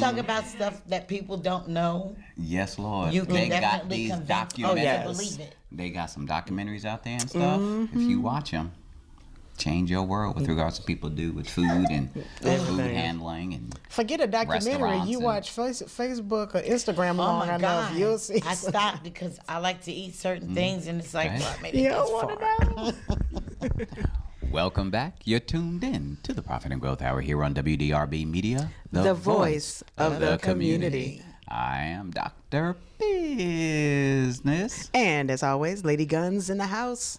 talk about stuff that people don't know, Yes, Lord. you can They got definitely these convince people documentaries. to believe it. They got some documentaries out there and stuff. If you watch them, change your world with regards to people do with food and food handling and Forget a documentary. You watch Facebook or Instagram Oh long my enough, God. you'll see. I stopped because I like to eat certain things, and it's like, Right. well, maybe You it gets don't want far. to know. Welcome back. You're tuned in to the Profit and Growth Hour here on WDRBmedia, The voice of the community. I am Dr. Business. And as always, Lady Guns in the house.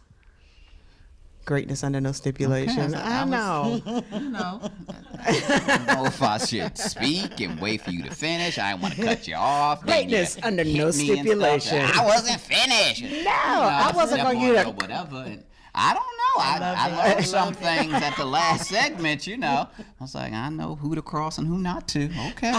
Greatness under no stipulation. Okay, I know. You know, I don't know if I should speak and wait for you to finish. I didn't want to cut you off. Then Greatness you under hit no me and stuff. stipulation. I wasn't finished. No, I wasn't step gonna on use you that. or whatever. And I don't know. I love learned it. some things at the last segment, you know. I was like, I know who to cross and who not to. Okay.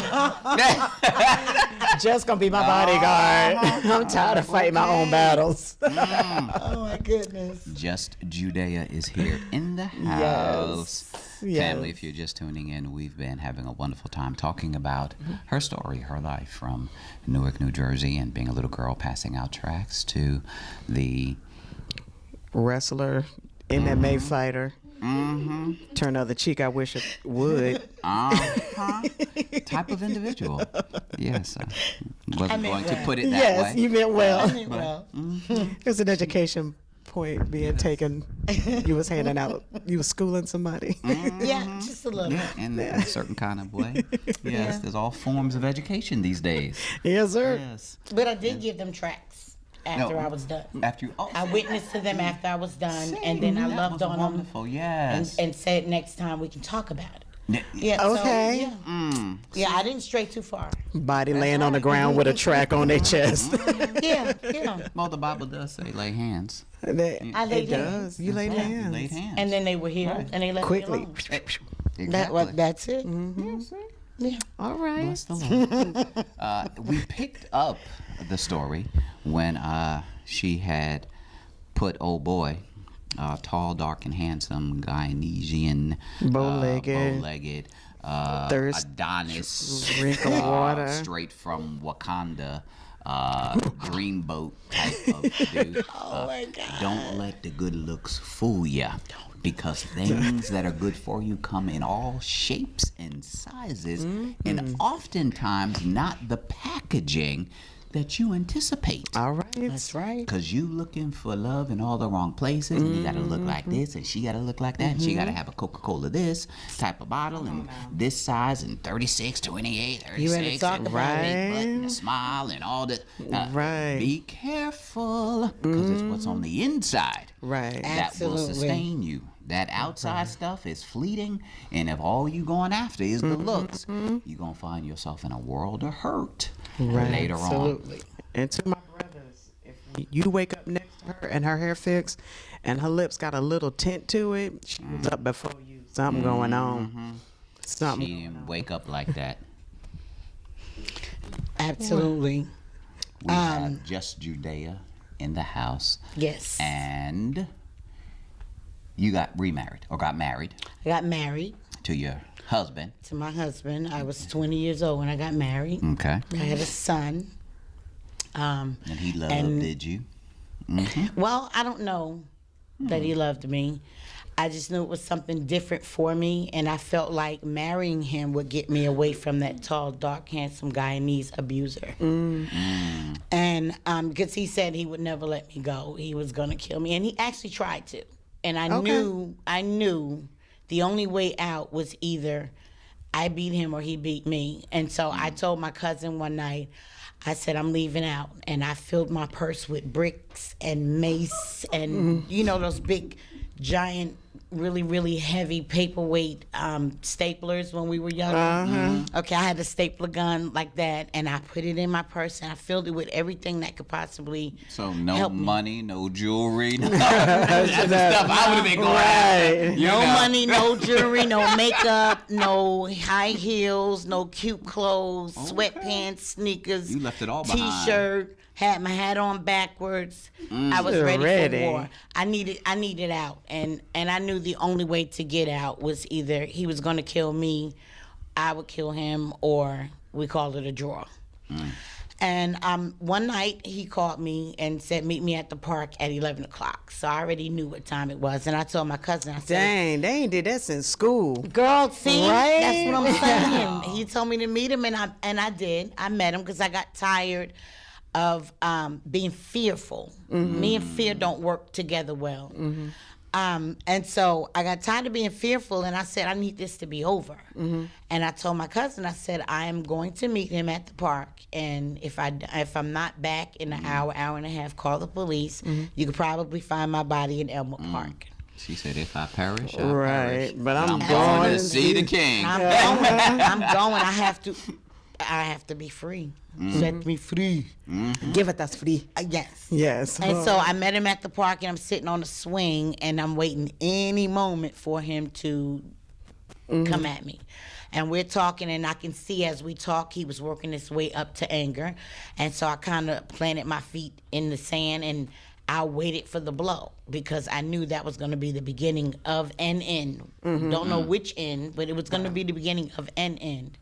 Just gonna be my bodyguard. I'm tired of fighting my own battles. Oh my goodness. Just Judea is here in the house. Yes. Family, if you're just tuning in, we've been having a wonderful time talking about her story, her life from Newark, New Jersey, and being a little girl passing out tracts to the Wrestler, MMA fighter. Turn other cheek. I wish it would. type of individual. Yes, I wasn't meant going to well. put it that Yes, way. you meant well. I mean, well, There's an education point being taken. You was handing out. You was schooling somebody. yeah, just a little. Yeah, in a certain kind of way. Yes, there's all forms of education these days. Yes, sir. Yes. But I did give them tracks after No. I was done. After you, I witnessed to them after I was done, and then I that loved was on them wonderful. Yes. and said next time we can talk about it. Yeah. Okay. So, yeah. I didn't stray too far. Body laying on the ground with a track on their chest. Yeah. Yeah. Well, the Bible does say lay hands. I laid It hands. does. You laid You hands. laid hands. And then they were here, and they left Quickly. me alone. Exactly. That's it. Yeah. All right. Bless the Lord. We picked up the story when she had put old boy, tall, dark, and handsome Guyanesian, bow-legged, Thirst, Adonis, drink of water. straight from Wakanda, dreamboat type of dude. Oh my God. Don't let the good looks fool ya, because things that are good for you come in all shapes and sizes, and oftentimes not the packaging that you anticipate. All right. That's right. Because you looking for love in all the wrong places, and you got to look like this, and she got to look like that, and she got to have a Coca-Cola this type of bottle, and this size, and 36, 28, 36, You ready to talk and about big it? butt, and a smile, and all that. Right. Be careful, because it's what's on the inside Right. that will Absolutely. sustain you. That outside stuff is fleeting, and if all you going after is the looks, you're going to find yourself in a world of hurt later on. Absolutely. And to my brothers, if you wake up next to her and her hair fixed and her lips got a little tint to it, she was up before you. Something going on. Something. She didn't wake up like that. Absolutely. We have Just Judea in the house, Yes. and you got remarried or got married I got married to your husband. to my husband. I was 20 years old when I got married. Okay. I had a son. And he loved And- did you? Well, I don't know that he loved me. I just knew it was something different for me, and I felt like marrying him would get me away from that tall, dark, handsome Guyanese abuser. And because he said he would never let me go, he was gonna kill me, and he actually tried to. And I knew the only way out was either I beat him or he beat me. And so I told my cousin one night, I said, I'm leaving out. And I filled my purse with bricks and mace and, you know, those big, giant, really, really heavy paperweight staplers when we were young. Okay, I had a stapler gun like that, and I put it in my purse, and I filled it with everything that could possibly So no help me. money, no jewelry. No. That's the stuff I would have been going after. Right. You No know. money, no jewelry, no makeup, no high heels, no cute clothes, sweatpants, sneakers, You left it all behind. t-shirt, had my hat on backwards. I was You're ready ready. for war. I needed out, and I knew the only way to get out was either he was going to kill me, I would kill him, or We called it a draw. And one night he called me and said, meet me at the park at 11 o'clock. So I already knew what time it was. And I told my cousin, I said, Dang, they ain't did that since school. girl, see, Right? that's what I'm saying. He told me to meet him, and I did. I met him because I got tired of being fearful. Me and fear don't work together well. And so I got tired of being fearful, and I said, I need this to be over. And I told my cousin, I said, I am going to meet him at the park, and if I'm not back in an hour and a half, call the police. You could probably find my body in Elmwood Park. She said, if I perish, I Right, perish. but I'm going going to see the king. I'm going. I'm going. I have to be free. Set me free. Give it us free. Yes. Yes. And so I met him at the park, and I'm sitting on the swing, and I'm waiting any moment for him to come at me. And we're talking, and I can see as we talk, he was working his way up to anger. And so I kind of planted my feet in the sand, and I waited for the blow because I knew that was going to be the beginning of an end. Don't know which end, but it was going to be the beginning of an end.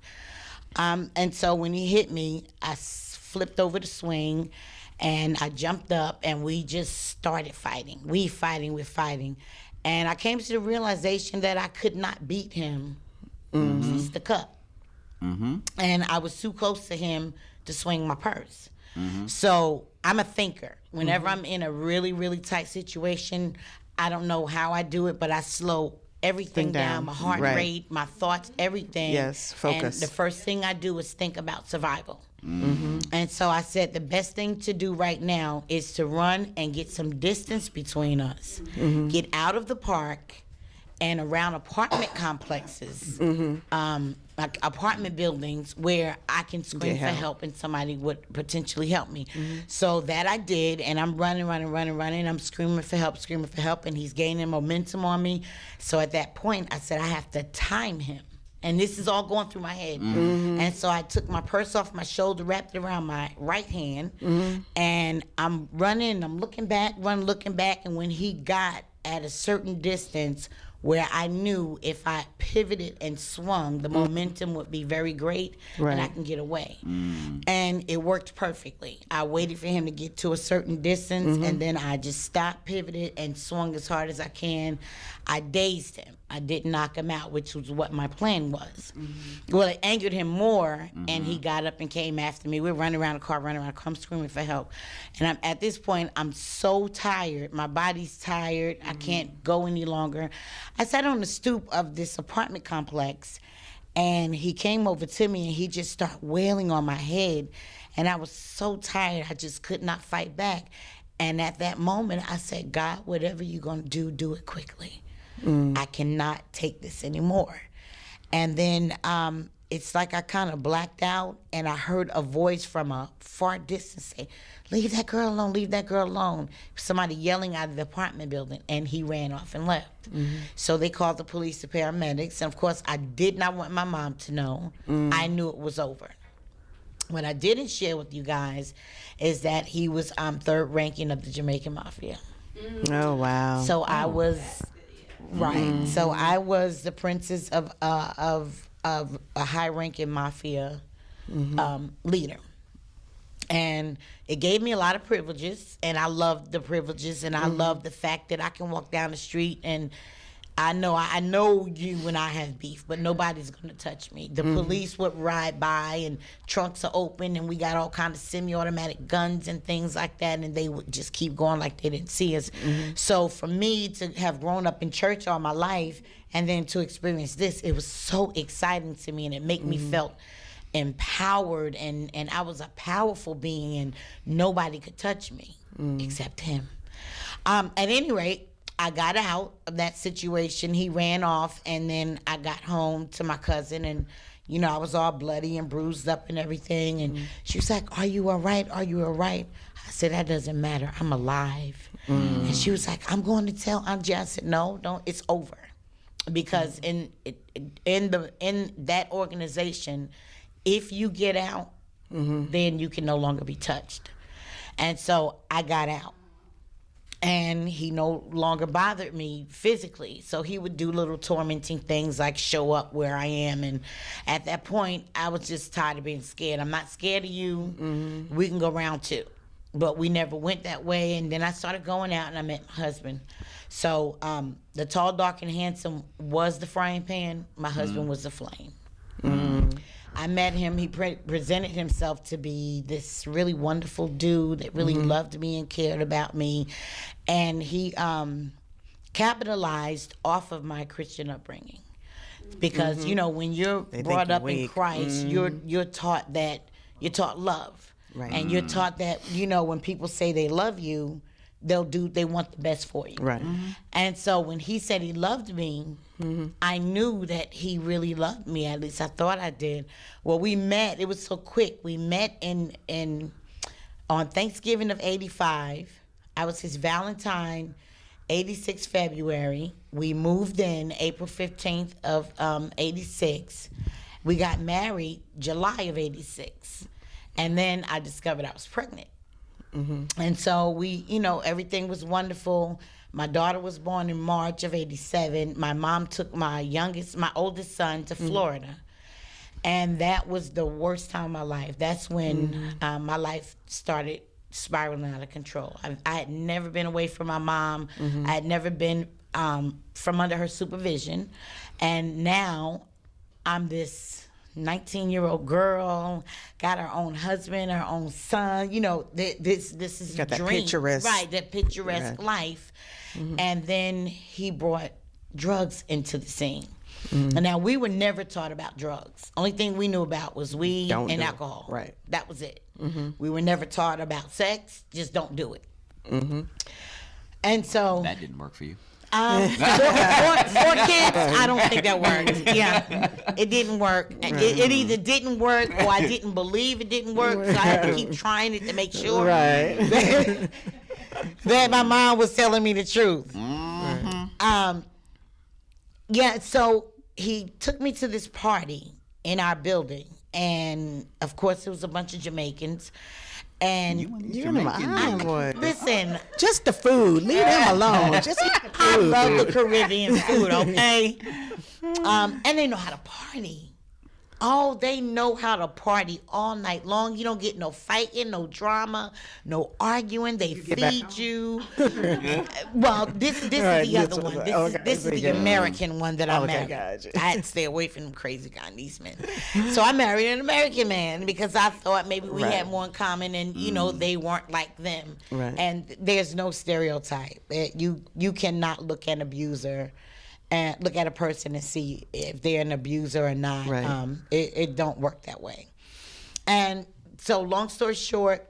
And so when he hit me, I flipped over the swing, and I jumped up, and we just started fighting. We're fighting. And I came to the realization that I could not beat him fist to cup. And I was too close to him to swing my purse. So I'm a thinker. Whenever I'm in a really, really tight situation, I don't know how I do it, but I slow everything down, my heart rate, my thoughts, everything. Yes, focus. And the first thing I do is think about survival. And so I said the best thing to do right now is to run and get some distance between us. Get out of the park and around apartment complexes, like apartment buildings where I can scream for help and somebody would potentially help me. So that I did, and I'm running. I'm screaming for help, and he's gaining momentum on me. So at that point, I said, I have to time him. And this is all going through my head. And so I took my purse off my shoulder, wrapped it around my right hand, and I'm running, I'm looking back, and when he got at a certain distance where I knew if I pivoted and swung, the momentum would be very great and I can get away. And it worked perfectly. I waited for him to get to a certain distance, and then I just stopped, pivoted, and swung as hard as I can. I dazed him. I didn't knock him out, which was what my plan was. Well, it angered him more, and he got up and came after me. We're running around the car, I'm screaming for help. And at this point, I'm so tired. My body's tired. I can't go any longer. I sat on the stoop of this apartment complex, and he came over to me, and he just started wailing on my head. And I was so tired, I just could not fight back. And at that moment, I said, God, whatever you're going to do, do it quickly. I cannot take this anymore. And then it's like I kind of blacked out, and I heard a voice from a far distance say, leave that girl alone, leave that girl alone. Somebody yelling out of the apartment building, and he ran off and left. So they called the police, the paramedics, and of course I did not want my mom to know. I knew it was over. What I didn't share with you guys is that he was third ranking of the Jamaican Mafia. Oh, wow. So I was... Right. So I was the princess of a high-ranking mafia leader. And it gave me a lot of privileges, and I loved the privileges, and I loved the fact that I can walk down the street and I know you and I have beef, but nobody's gonna touch me. The police would ride by, and trunks are open, and we got all kinds of semi-automatic guns and things like that, and they would just keep going like they didn't see us. So for me to have grown up in church all my life and then to experience this, it was so exciting to me, and it made me felt empowered, and I was a powerful being, and nobody could touch me except him. At any rate, I got out of that situation. He ran off, and then I got home to my cousin, and you know, I was all bloody and bruised up and everything, and she was like, are you all right? Are you all right? I said, that doesn't matter. I'm alive. And she was like, I'm going to tell Aunt Jen. I said, no, don't. It's over. Because in that organization, if you get out, then you can no longer be touched. And so I got out. and he no longer bothered me physically. So he would do little tormenting things like show up where I am. And at that point, I was just tired of being scared. I'm not scared of you. Mm-hmm. We can go round two. But we never went that way. And then I started going out and I met my husband. So the tall, dark, and handsome was the frying pan. My husband was the flame. Mm. I met him. He presented himself to be this really wonderful dude that really loved me and cared about me. And he capitalized off of my Christian upbringing. Because, you know, when you're brought up in Christ, you're taught love. Right. And you're taught that, you know, when people say they love you, they want the best for you. Right. Mm-hmm. And so when he said he loved me, I knew that he really loved me. At least I thought I did. Well, we met. It was so quick. We met on Thanksgiving of '85. I was his Valentine, 86 February. We moved in April 15th of '86. We got married July of '86. And then I discovered I was pregnant. Mm-hmm. And so we, you know, everything was wonderful. My daughter was born in March of '87. My mom took my oldest son to Florida. And that was the worst time of my life. That's when my life started spiraling out of control. I had never been away from my mom. I had never been from under her supervision. And now I'm this 19-year-old girl, got her own husband, her own son. You know, this is a dream. Picturesque. Right, that picturesque life. And then he brought drugs into the scene. And now we were never taught about drugs. Only thing we knew about was weed and alcohol. Right. That was it. We were never taught about sex. Just don't do it. And so that didn't work for you. For kids, I don't think that worked. Yeah, it didn't work. It either didn't work or I didn't believe it didn't work, so I had to keep trying it to make sure that my mom was telling me the truth. Yeah, so he took me to this party in our building, and of course, it was a bunch of Jamaicans. And you know, listen, just the food. Leave them alone. Just eat the food. I love the Caribbean food, okay? And they know how to party. Oh, they know how to party all night long. You don't get no fighting, no drama, no arguing. They feed you. Well, this is the other one. This is the American one that I married. Gotcha. I had to stay away from them crazy Ghanese men. So I married an American man because I thought maybe we had more in common, and you know they weren't like them. Right. And there's no stereotype. You cannot look at an abuser and look at a person and see if they're an abuser or not. Right. It don't work that way. And so long story short,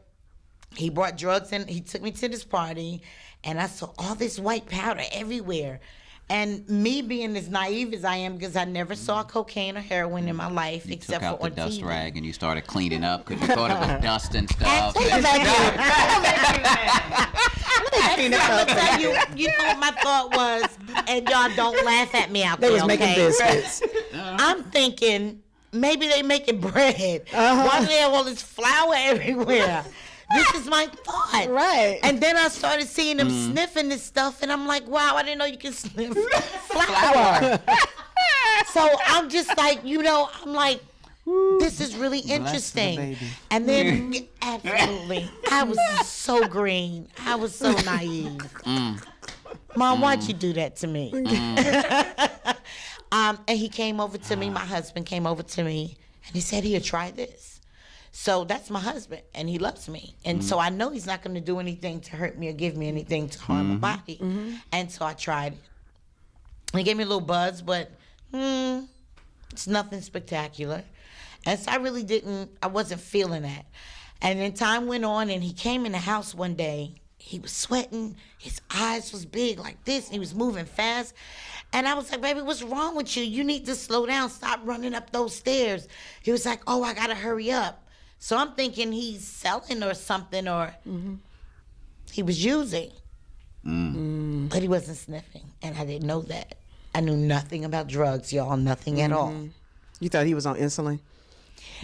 he brought drugs in. He took me to this party, and I saw all this white powder everywhere. And me being as naive as I am, because I never saw cocaine or heroin in my life except for on TV. You took out the dust rag and you started cleaning up because you thought it was dust and stuff. I'm gonna tell you, you know what my thought was, and y'all don't laugh at me out there. They was making biscuits. I'm thinking maybe they making bread. Why do they have all this flour everywhere? This is my thought. Right. And then I started seeing them sniffing this stuff, and I'm like, wow, I didn't know you can sniff flour. So I'm just like, you know, I'm like, this is really interesting. And then, absolutely, I was so green. I was so naive. Mom, why'd you do that to me? And he came over to me, my husband came over to me, and he said, here, try this. So that's my husband, and he loves me. And so I know he's not going to do anything to hurt me or give me anything to harm my body. And so I tried it. He gave me a little buzz, but it's nothing spectacular. And so I wasn't feeling that. And then time went on, and he came in the house one day. He was sweating. His eyes was big like this. And he was moving fast. And I was like, baby, what's wrong with you? You need to slow down. Stop running up those stairs. He was like, oh, I got to hurry up. So I'm thinking he's selling or something, or he was using. But he wasn't sniffing. And I didn't know that. I knew nothing about drugs, y'all. Nothing at all. You thought he was on insulin?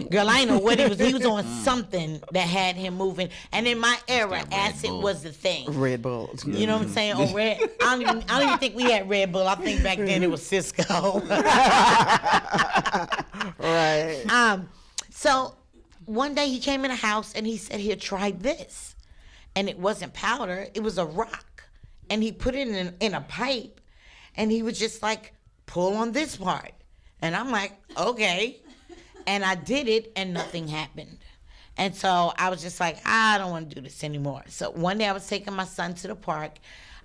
Girl, I didn't know what he was. He was on something that had him moving. And in my era, that Red acid Bull. was the thing. Red Bulls. You know what I'm saying? Or Red. I don't even think we had Red Bull. I think back then it was Cisco. Right. So one day he came in the house and he said, "Here, try this." And it wasn't powder, it was a rock. And he put it in a pipe and he was just like, pull on this part. And I'm like, okay. And I did it and nothing happened. And so I was just like, I don't want to do this anymore. So one day I was taking my son to the park.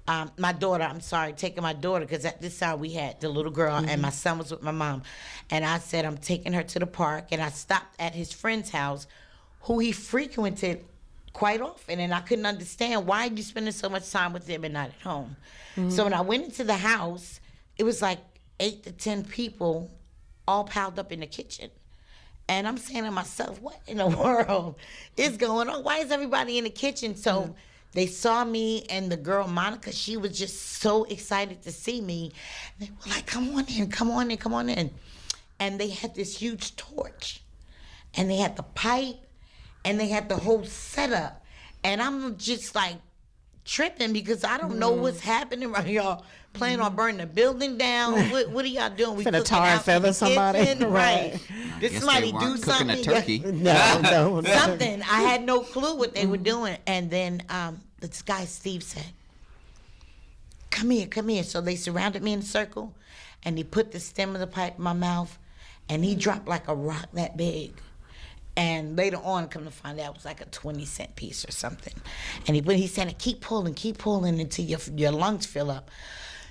Taking my daughter, because at this time we had the little girl and my son was with my mom. And I said, I'm taking her to the park. And I stopped at his friend's house, who he frequented quite often. And I couldn't understand, why are you spending so much time with him and not at home? So when I went into the house, it was like 8 to 10 people all piled up in the kitchen. And I'm saying to myself, what in the world is going on? Why is everybody in the kitchen? So they saw me and the girl, Monica, she was just so excited to see me. They were like, come on in, come on in, come on in. And they had this huge torch. And they had the pipe. And they had the whole setup. And I'm just like tripping because I don't know what's happening right y'all. Planning on burning the building down. What are y'all doing? We Finna cooking tar and out in feather the somebody? kitchen? Right. I Did guess somebody they do weren't cooking something? a turkey. No. Something. I had no clue what they were doing. And then this guy, Steve, said, come here, come here. So they surrounded me in a circle, and he put the stem of the pipe in my mouth, and he dropped like a rock that big. And later on, come to find out, it was like a 20-cent piece or something. And he said, keep pulling until your lungs fill up.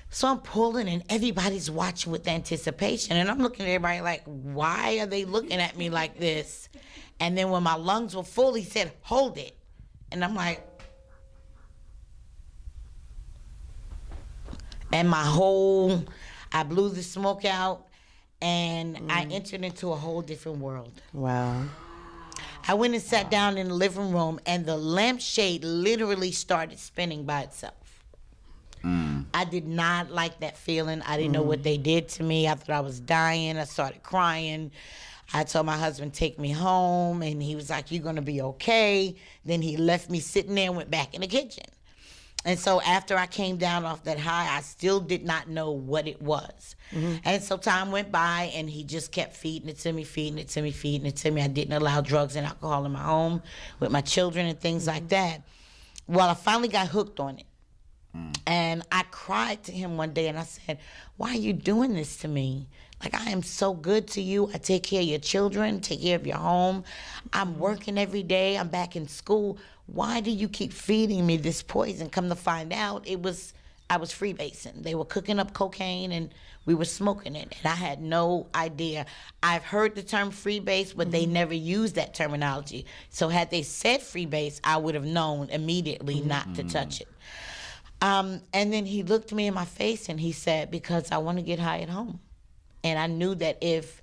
So I'm pulling, and everybody's watching with anticipation. And I'm looking at everybody like, why are they looking at me like this? And then when my lungs were full, he said, hold it. And I'm like, and I blew the smoke out, and I entered into a whole different world. Wow. I went and sat down in the living room, and the lampshade literally started spinning by itself. I did not like that feeling. I didn't know what they did to me. I thought I was dying. I started crying. I told my husband, take me home, and he was like, you're going to be okay. Then he left me sitting there and went back in the kitchen. And so after I came down off that high, I still did not know what it was. And so time went by, and he just kept feeding it to me. I didn't allow drugs and alcohol in my home with my children and things like that. Well, I finally got hooked on it. And I cried to him one day, and I said, why are you doing this to me? Like, I am so good to you. I take care of your children, take care of your home. I'm working every day. I'm back in school. Why do you keep feeding me this poison? Come to find out, I was freebasing. They were cooking up cocaine, and we were smoking it. And I had no idea. I've heard the term freebase, but they never used that terminology. So had they said freebase, I would have known immediately not to touch it. And then he looked me in my face, and he said, because I want to get high at home. And I knew that if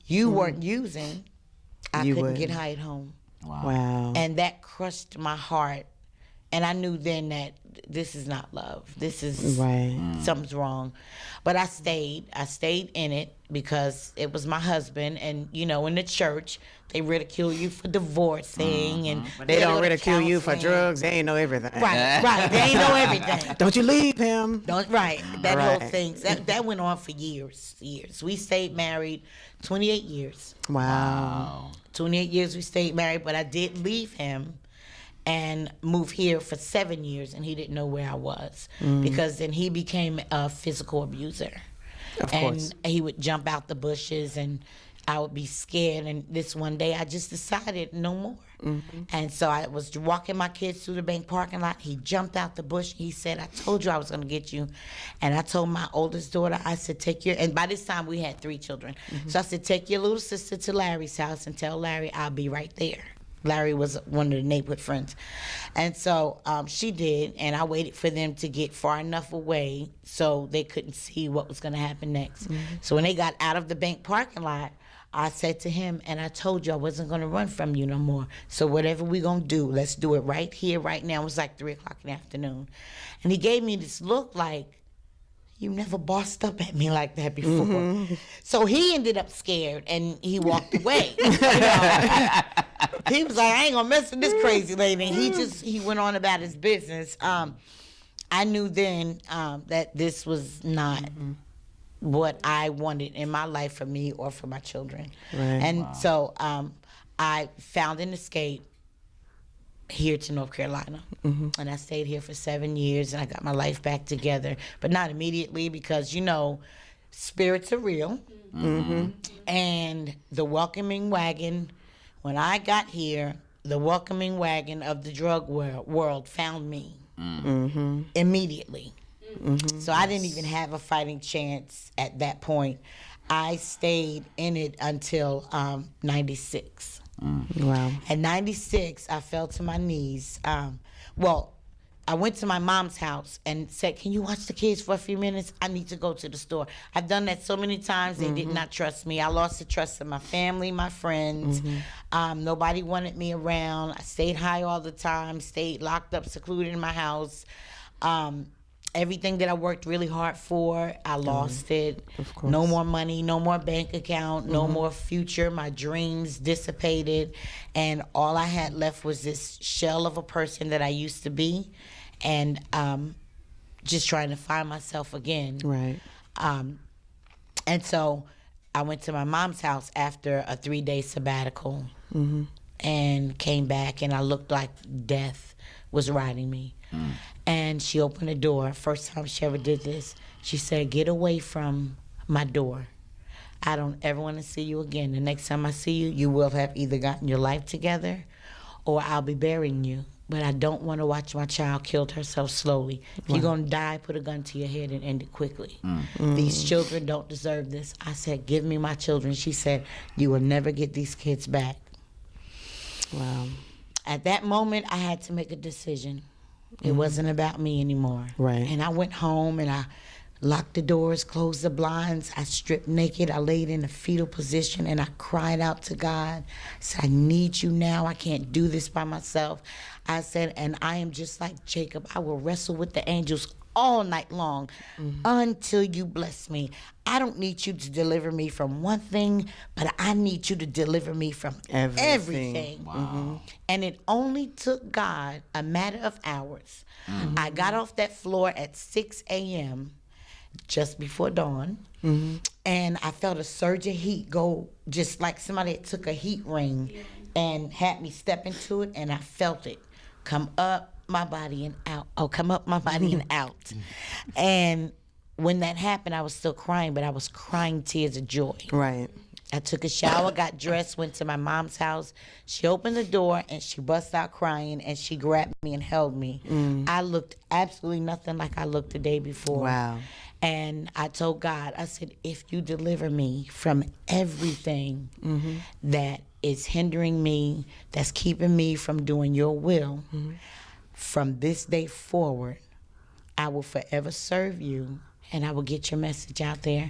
you weren't using, I couldn't get high at home. Wow. And that crushed my heart. And I knew then that this is not love. This is something's wrong. But I stayed in it because it was my husband. And, you know, in the church, they ridicule you for divorcing. And They don't ridicule you for counseling. drugs. They ain't know everything. Right. They ain't know everything. Don't you leave him. That whole thing. That went on for years. We stayed married 28 years. Wow. 28 years we stayed married, but I did leave him and move here for 7 years, and he didn't know where I was because then he became a physical abuser. Of course. And he would jump out the bushes, and I would be scared. And this one day I just decided no more. And so I was walking my kids through the bank parking lot. He jumped out the bush. He said, I told you I was going to get you. And I told my oldest daughter, I said, and by this time we had 3 children. So I said, take your little sister to Larry's house and tell Larry I'll be right there. Larry was one of the neighborhood friends. And so she did, and I waited for them to get far enough away so they couldn't see what was going to happen next. So when they got out of the bank parking lot, I said to him, and I told you I wasn't going to run from you no more. So whatever we're going to do, let's do it right here, right now. It was like 3 o'clock in the afternoon. And he gave me this look like, you never bossed up at me like that before. So he ended up scared and he walked away. You know? He was like, I ain't gonna mess with this crazy lady. And he went on about his business. I knew then that this was not what I wanted in my life for me or for my children. Right. And so I found an escape here to North Carolina. And I stayed here for 7 years and I got my life back together, but not immediately because, you know, spirits are real. And the welcoming wagon, when I got here, the welcoming wagon of the drug world found me immediately. So I didn't even have a fighting chance at that point. I stayed in it until 96. Wow. At 96, I fell to my knees. Well, I went to my mom's house and said, can you watch the kids for a few minutes? I need to go to the store. I've done that so many times. They did not trust me. I lost the trust of my family, my friends. Nobody wanted me around. I stayed high all the time, stayed locked up, secluded in my house. Everything that I worked really hard for, I lost it. Of course. No more money, no more bank account, no more future. My dreams dissipated. And all I had left was this shell of a person that I used to be. And just trying to find myself again. Right. And so I went to my mom's house after a 3-day sabbatical and came back, and I looked like death was riding me. And she opened the door. First time she ever did this. She said, get away from my door. I don't ever want to see you again. The next time I see you, you will have either gotten your life together or I'll be burying you. But I don't want to watch my child kill herself slowly. If you're going to die, put a gun to your head and end it quickly. These children don't deserve this. I said, give me my children. She said, you will never get these kids back. Wow. At that moment, I had to make a decision. It wasn't about me anymore. Right. And I went home and I locked the doors, closed the blinds. I stripped naked. I laid in a fetal position and I cried out to God. I said, I need you now. I can't do this by myself. I said, and I am just like Jacob. I will wrestle with the angels all night long until you bless me. I don't need you to deliver me from one thing, but I need you to deliver me from everything. Wow. And it only took God a matter of hours. I got off that floor at 6 a.m., just before dawn, and I felt a surge of heat go, just like somebody had took a heat ring and had me step into it, and I felt it come up my body and out. Oh, come up my body and out. And when that happened, I was still crying, but I was crying tears of joy. Right. I took a shower, got dressed, went to my mom's house. She opened the door and she bust out crying and she grabbed me and held me. I looked absolutely nothing like I looked the day before. Wow. And I told God, I said, if you deliver me from everything that is hindering me, that's keeping me from doing your will, from this day forward, I will forever serve you and I will get your message out there.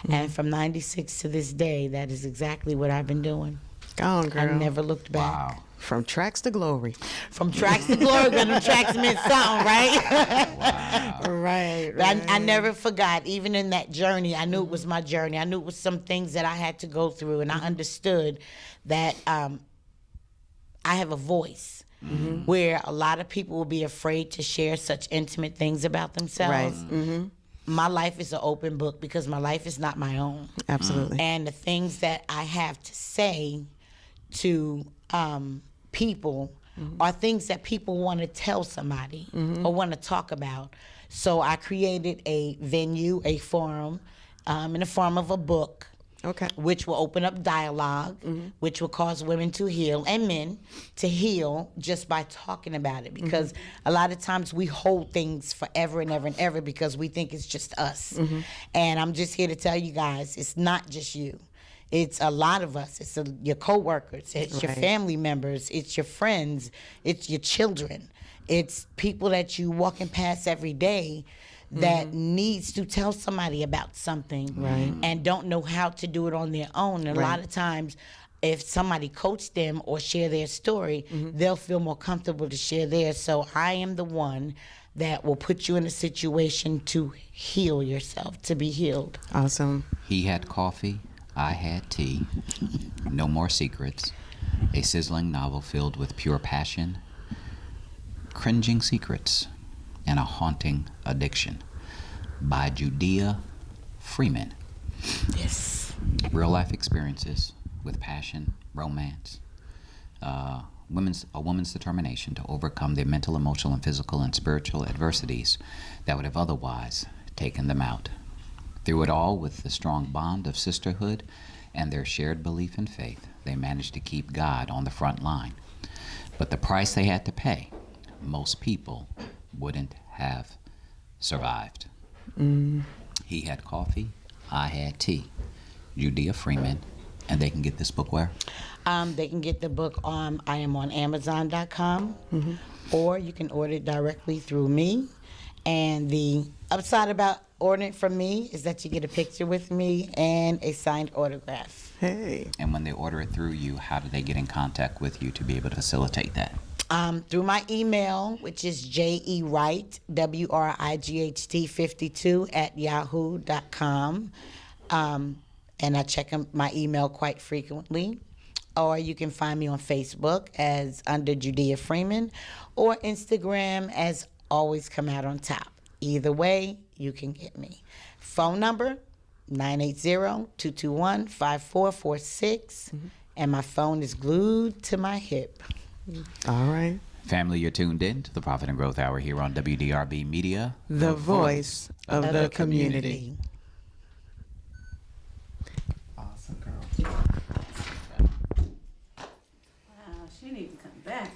And from 96 to this day, that is exactly what I've been doing. Go on, girl. I never looked back. Wow. From tracks to glory. From tracks to glory, but them tracks meant something, right? Wow. Right. But I never forgot, even in that journey, I knew it was my journey. I knew it was some things that I had to go through, and I understood that I have a voice where a lot of people will be afraid to share such intimate things about themselves. Right. My life is an open book because my life is not my own. Absolutely. And the things that I have to say to people are things that people want to tell somebody or want to talk about. So I created a venue, a forum, in the form of a book, Okay. which will open up dialogue, which will cause women to heal and men to heal just by talking about it. Because a lot of times we hold things forever and ever and ever because we think it's just us. And I'm just here to tell you guys, it's not just you. It's a lot of us. It's your coworkers. It's your Right. family members. It's your friends. It's your children. It's people that you walking past every day that needs to tell somebody about something and don't know how to do it on their own. And a lot of times, if somebody coach them or share their story, they'll feel more comfortable to share theirs. So I am the one that will put you in a situation to heal yourself, to be healed. Awesome. He had coffee, I had tea. No More Secrets. A sizzling novel filled with pure passion, cringing secrets, and a haunting addiction. By Judea Freeman. Yes. Real life experiences with passion, romance, a woman's determination to overcome their mental, emotional, and physical and spiritual adversities that would have otherwise taken them out. Through it all, with the strong bond of sisterhood and their shared belief in faith, they managed to keep God on the front line. But the price they had to pay, most people wouldn't have survived. He had coffee, I had tea. Judea Freeman. And they can get this book where? They can get the book on, I am on Amazon.com, or you can order it directly through me. And the upside about ordering it from me is that you get a picture with me and a signed autograph. Hey. And when they order it through you, how do they get in contact with you to be able to facilitate that? Through my email, which is JEWright, WRIGHT 52 @yahoo.com. And I check my email quite frequently. Or you can find me on Facebook as under Judea Freeman, or Instagram as Always Come Out on Top. Either way, you can get me. Phone number, 980-221-5446. And my phone is glued to my hip. All right. Family, you're tuned in to the Profit and Growth Hour here on WDRB Media. The voice of the community. Awesome, girl. Wow, she needs to come back.